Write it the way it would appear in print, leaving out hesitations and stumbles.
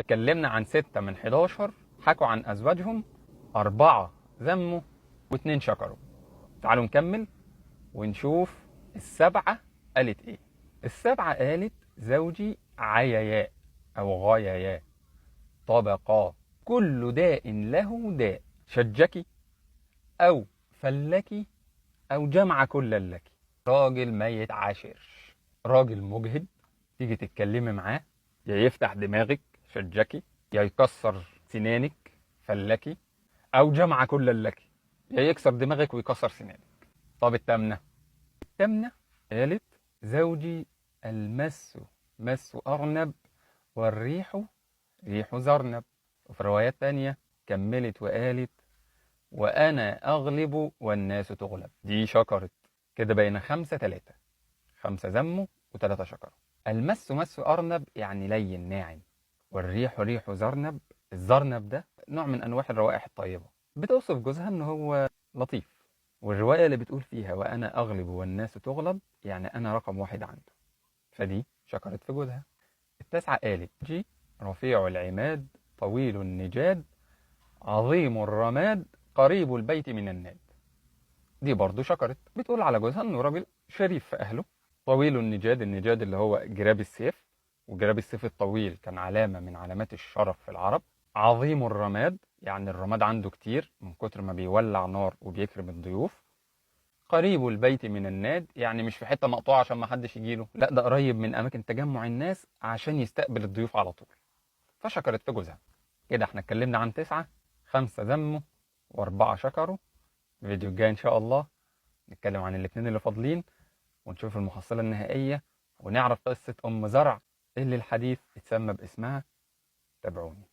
اتكلمنا عن 6 من 11 حكوا عن أزواجهم، 4 ذموا و2 شكروا. تعالوا نكمل ونشوف السبعة قالت ايه. السبعة قالت: زوجي عيياء أو غايياء، طبقا، كل داء له داء، شجكي أو فلكي أو جمع كل لك. راجل ما يتعاشرش، راجل مجهد، تيجي تتكلمي معاه يا يفتح دماغك شجكي، يا يكسر سنانك فلكي، أو جمع كل لك، يا يكسر دماغك ويكسر سنانك. طب التامنة قالت: زوجي المس مس أرنب والريح ريح زرنب. وفي روايات تانية كملت وقالت: وأنا أغلب والناس تغلب. دي شكرت. كده بين 5-3، 5 ذموا و3 شكروا. المس مس أرنب يعني لين ناعم، والريح ريح زرنب. الزرنب ده نوع من أنواع الروائح الطيبة، بتوصف جوزها إن هو لطيف. والرواية اللي بتقول فيها وأنا أغلب والناس تغلب يعني أنا رقم 1 عنده، فدي شكرت في جوزها. التاسعة قالت: جي رفيع العماد طويل النجاد عظيم الرماد قريب البيت من الناد. دي برضو شكرت، بتقول على جوزها انه راجل شريف في اهله. طويل النجاد، النجاد اللي هو جراب السيف، وجراب السيف الطويل كان علامة من علامات الشرف في العرب. عظيم الرماد يعني الرماد عنده كتير من كتر ما بيولع نار وبيكرم الضيوف. قريب البيت من الناد يعني مش في حتة مقطوعة عشان ما حدش يجيله، لا ده قريب من اماكن تجمع الناس عشان يستقبل الضيوف على طول. فشكرت في جوزها. كده احنا اتكلمنا عن 9، 5 ذموا و4 شكروا. الفيديو الجاي ان شاء الله نتكلم عن الاثنين اللي فاضلين، ونشوف المحصلة النهائية، ونعرف قصة أم زرع اللي الحديث اتسمى باسمها. تابعوني.